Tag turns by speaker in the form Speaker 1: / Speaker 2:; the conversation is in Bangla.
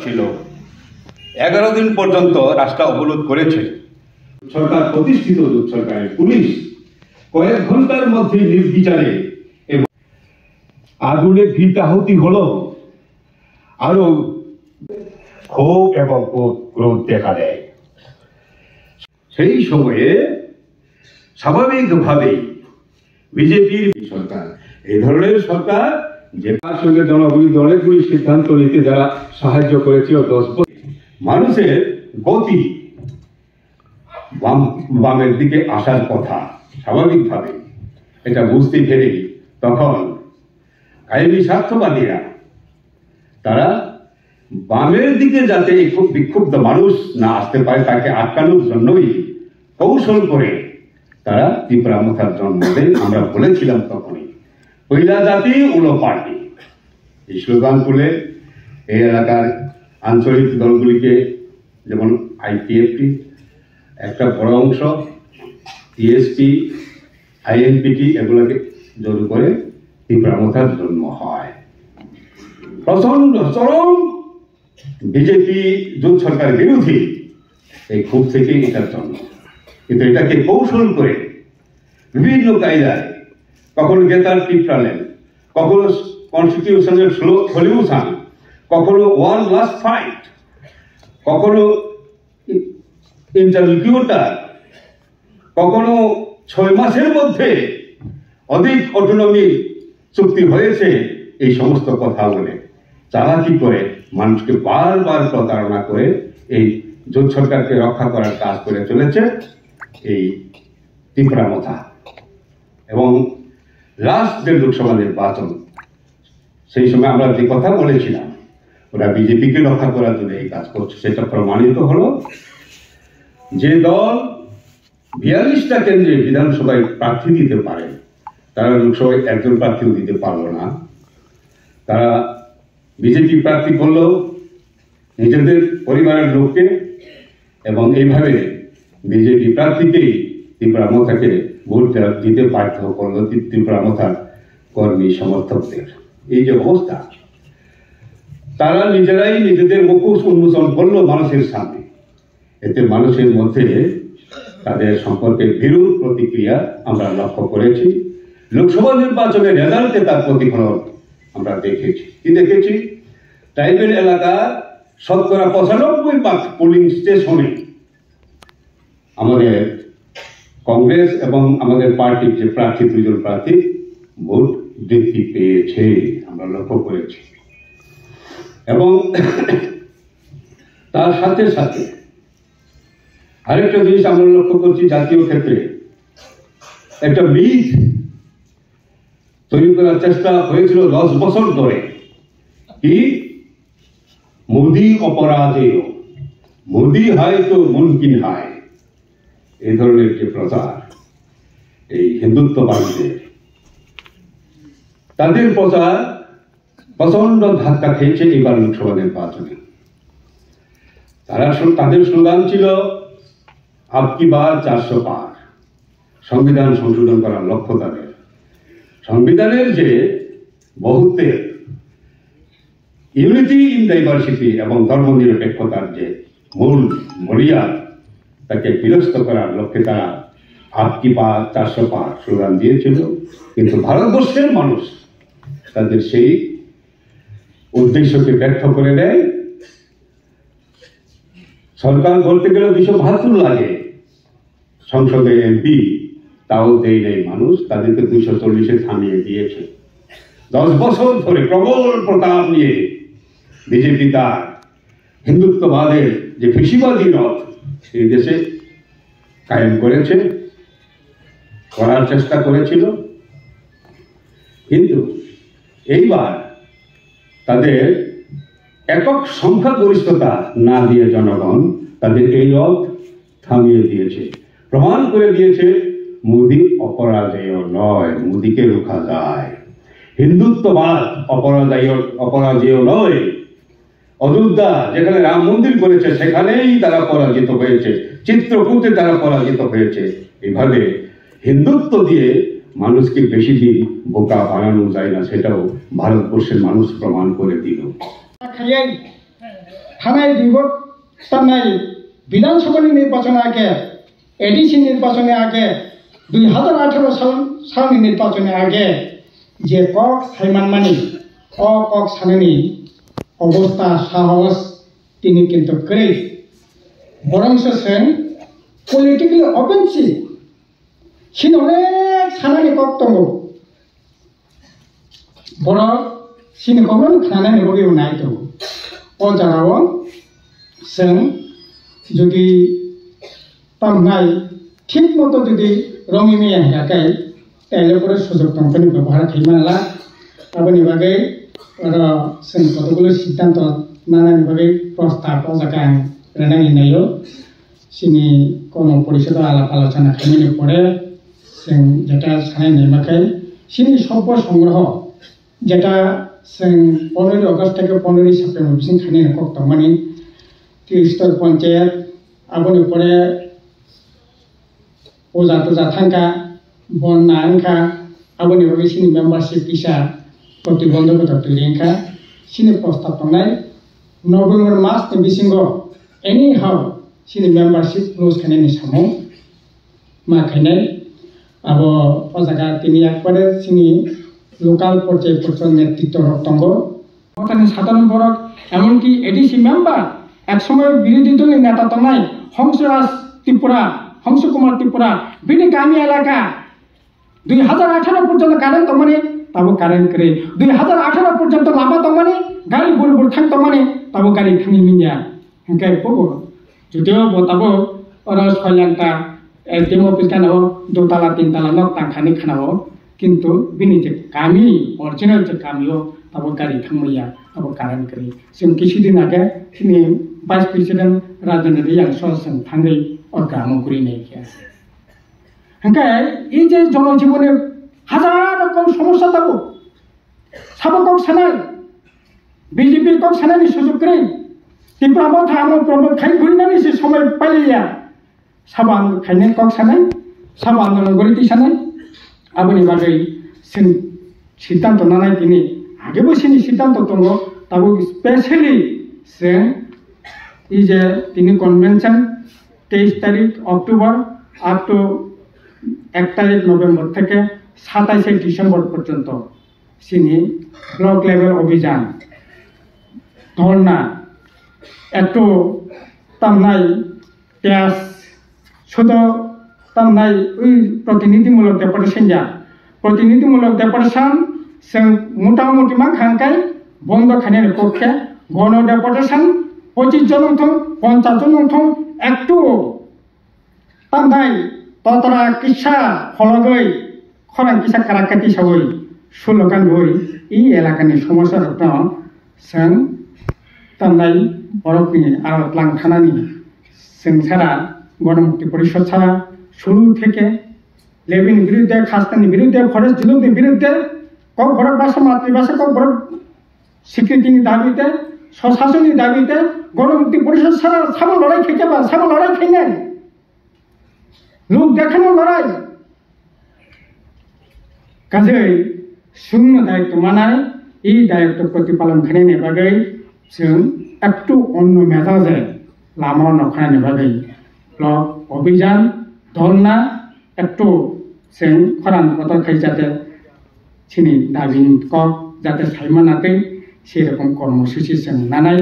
Speaker 1: ছিল। 11 দিন পর্যন্ত রাস্তা অবরোধ করেছে। সরকার প্রতিষ্ঠিত সরকারের পুলিশ কয়েক ঘন্টার মধ্যে নির্বিচারে আগুনে ভিতাহুতি হলো। আরো ক্ষোভ এবং ক্রোধ দেখা দেয়। সেই সময়ে স্বাভাবিকভাবেই বিজেপির সরকার, এই ধরনের সরকার যে তার সঙ্গে জনগণের অনেকগুলি সিদ্ধান্ত নিতে যারা সাহায্য করেছিল 10 বছর, মানুষের গতি বামের দিকে আসার কথা স্বাভাবিকভাবে এটা বুঝতে পেরে তখন আইনি স্বার্থবাদীরা তারা বামের দিকে যাতে খুব বিক্ষুব্ধ মানুষ না আসতে পারে তাকে আটকানোর জন্যই কৌশল করে তারা ত্রিপুরা মথার জন্ম দেন। আমরা বলেছিলাম তখনই পয়লা জাতি উলো পার্টি এই স্লোগান তুলে এই এলাকার আঞ্চলিক দলগুলিকে, যেমন আইপিএফটি একটা বড় অংশ, টিএসপি, আইএনপিটি, এগুলোকে জোর করে ত্রিপুরা মথার জন্ম হয়। প্রচন্ড চরম বিজেপি জোট সরকার বিরোধী এই ক্ষোভ থেকে এটার জন্ম। কিন্তু এটাকে কৌশল করে বিভিন্ন কায়দায় কখনো গেতার টিপটালেন, কখনো কনস্টিটিউশনের সলিউশন, কখনো ওয়ান লাস্ট ফাইট, কখনো ইন্টারভিউটার, কখনো 6 মাসের মধ্যে অধিক অটোনমি চুক্তি হয়েছে, এই সমস্ত কথা বলে চালাকি করে মানুষকে বারবার প্রতারণা করে এই জোট সরকারকে রক্ষা করার কাজ করে চলেছে এই ত্রিপুরা মথা। এবং লাস্ট যে লোকসভা নির্বাচন, সেই সময় আমরা যে কথা বলেছিলাম ওরা বিজেপিকে রক্ষা করার জন্য এই কাজ করছে, সেটা প্রমাণিত হলো। যে দল 42টা কেন্দ্রে বিধানসভায় প্রার্থী দিতে পারে তারা লোকসভায় একজন প্রার্থীও দিতে পারল না। তারা বিজেপি প্রার্থী করলো নিজেদের পরিবারের লোককে, এবং এইভাবে বিজেপি প্রার্থীকেই ত্রিপুরা মথাকে ভোট দিতে বাধ্য করলো ত্রিপুরা মথার কর্মী সমর্থকদের। এই যে অবস্থা, তারা নিজেরাই নিজেদের মুখোশ উন্মোচন করলো মানুষের সামনে। এতে মানুষের মধ্যে তাদের সম্পর্কে বিরূপ প্রতিক্রিয়া আমরা লক্ষ্য করেছি। লোকসভা নির্বাচনের রেজাল্টে তার প্রতিফলন আমরা দেখেছি। কি দেখেছি? ট্রাইবেল এলাকার 95% পোলিং স্টেশনে আমাদের কংগ্রেস এবং আমাদের পার্টির যে প্রার্থী, 2 জন প্রার্থী ভোট বৃদ্ধি পেয়েছে আমরা লক্ষ্য করেছি। এবং তার সাথে সাথে আরেকটা জিনিস আমরা লক্ষ্য করছি, জাতীয় ক্ষেত্রে একটা মিথ তৈরি করার চেষ্টা হয়েছিল 10 বছর ধরে, কি মোদি অপরাধেয়, মোদি হয় তো মুমকিন হয়, এই ধরনের যে প্রচার এই হিন্দুত্ববাদীদের, তাদের প্রচার প্রচন্ড ধাক্কা খেয়েছে এবার লোকসভা নির্বাচনে। তাদের স্লোগান ছিল আপকি বার 400 পার, সংবিধান সংশোধন করার লক্ষ্য তাদের। সংবিধানের যে বহুত্বের, ইউনিটি ইন ডাইভার্সিটি এবং ধর্মনিরপেক্ষতার যে মূল মরিয়াদ, তাকে বিরস্ত করার লক্ষ্যে তারা আপকি বার 400 পার স্লোগান দিয়েছিল। কিন্তু ভারতবর্ষের মানুষ তাদের সেই উদ্দেশ্যকে ব্যর্থ করে দেয়। সরকার বলতে গেলে 272 লাগে সংসদে এমপি, তাও দেয় নেই মানুষ, তাদেরকে 240-এ থামিয়ে দিয়েছে। 10 বছর ধরে প্রবল প্রতাপ নিয়ে বিজেপি তার হিন্দুত্ববাদের যে ফেসিবাদী রথ এই দেশে কায়েম করেছে, করার চেষ্টা করেছিল। কিন্তু এইবার তাদের একক সংখ্যাগরিষ্ঠতা না দিয়ে জনগণ তাদের এই রথ থামিয়ে দিয়েছে, প্রমাণ করে দিয়েছে মোদি অপরাজেয় নয়, মোদিকে রোখা যায়। হিন্দুত্ববাদ অপরাজেয় নয়। অযোধ্যা যেখানে রাম মন্দির করেছে সেখানেই তারা পরাজিত হয়েছে, চিত্রকূটে তারা পরাজিত হয়েছে। এইভাবে হিন্দুত্ব দিয়ে মানুষকে বেশি দিন বোকা বানানো যায় না, সেটাও ভারতবর্ষের মানুষ প্রমাণ করে দিল।
Speaker 2: थानाय 2 বছর বিধানসভাनि নির্বাচনের আগে এডিসি নির্বাচনের আগে 2018 সালनि নির্বাচনের আগে যে কক সাইমানমানি কক সানেনি অবস্থা সাহস তিনি কিন্তু করে বরংস जों পলিটিক্যালি অফেন্সিভ সিন অনেক সানানি কক दङ बर' सिनिखौबो खानानै बगेव नाय दङ अ जागाव जों जुदि तामनाय ठीक मतो जुदि रङि मैया हेराखै ताइले परे सुजुग दंफोरनि व्यवहार खालामनाला आबोनि बागै जों कतগুলো सिद्धांत नानानि बागै प्रस्ताव जागा रेनानि नायो सिनि कम परिषद आलाप आलोचना खालामनायनि परे जों जेटा सानाय नेमाखै सिनि सब्य संग्रह जेटा जों 15 আগস্ট থেকে 15 সেপ্টেম্বর बिसिम खानाय কক दंमानि स्तल पंचायत आबोनि परे अजा तजा थांखा बन नांखा आबोनि बागै सिनि मेम्बारशिप पिसा प्रतिबंधकता तैरिंखा सिनि प्रस्ताव दंनाय नभेम्बर मासनि बिसिंगो एनी हाउ सिनि मेम्बारशिप क्लोज खानायनि सामो मा खानाय आबो अजागा तिनि एकबारे सिनि लोकाल पर्याय पर्यन्त नेतृत्व रक्तंगो भटानि साधारण बरक एमनकि एडिसि मेम्बार एक समय বিরোধী দলের নেতা তনাই হংসরাজ ত্রিপুরা হংস কুমার ত্রিপুরা বিনি গামি এলাকা 2018 পর্যন্ত কারেন্ট তমানে তাবো কারেন্ট করে 2018 পর্যন্ত লামা তমানে গাড়ি বুড় থাক তমানে তাবো গাড়ি থামি মিয়া হংকাই পগো যদিও বতাবো ওরা 6 লাখটা এটিএম অফিস কানাও 2 তালা 3 তালা নক টাংখানি খানাও কিন্তু বিনি যে গামি অরিজিনাल যে গামিও তাবো গাড়ি থামিয়া তাবো কারেন্ট করে जों কিছুদিন আগে তিনি ভাইস প্রেসিডেন্ট রাজনীতি यांसों थांगै और ग्रामगुरी नहीं किया हंकाय এই যে জনজীবনে হাজার রকম সমস্যা থাকো সাবকক সানাই বিজেপি কক সানানি সুযোগ করে ত্রিপুরা মথা আমো প্রবল খাই ঘুরিনানি সে সময় পাইলিয়া সাবান খাইনে কক সানাই সাবান আন্দোলন গরিতি সানাই আবনি বাগै जों सिद्धांत नानाय दिनै आगेबो सिनि सिद्धांत दङ ताबो स्पेशली जों এই যে তিনি কনভেনশন 23 তারিখ অক্টোবর আপ টু 1 তারিখ নভেম্বর থেকে 27 ডিসেম্বর পর্যন্ত সিনি ব্লক লেভেল অভিযান ধর্না একটু তামনাই পেঁয়াজ শুধু তামনাই ওই প্রতিনিধিমূলক ডেপুটেশন যা প্রতিনিধিমূলক ডেপুটেশন जों মোটামুটি मा खांखाय বন্ধ खानायनि पक्षे गण डेपुटेशन 25 জন थं 50 জন थं একটু তামনাই ততরা কিসা ফলগৈ খরাং কিসা কারাকাতি সাবই সুলকান হই এই এলাকাनि সমস্যাটা जों তামনাই বরকनि আড়ত লাंथानानि जों সারা গণমুক্তি পরিষদ ছাড়া শুরু থেকে লেবিন বিরুদ্ধে খাস্তানি বিরুদ্ধে ফরেস্ট জুলুমनि বিরুদ্ধে কক ভরক ভাষা মাতৃভাষা কক ভরক স্বীকৃতিनि দাবিতে স্বশাসনनि দাবিতে গণমুক্তি পরিষদ ছাড়া সাবো লড়াই খেকেবা সাবো লড়াই খেনে লোক দেখানো লড়াই কাজেই শূন্য দায়িত্ব মানায় এই দায়িত্ব প্রতিপালন খানাयनि बागै जों একটু অন্য মেজাজে লামা নখাनायनि बागै ব্লক অভিযান ধর্না একটু जों খরান কথা খাই যাতে सिनि दाबिनि কক যাতে সাইমানাতে সেরকম কর্মসূচি जों नानाय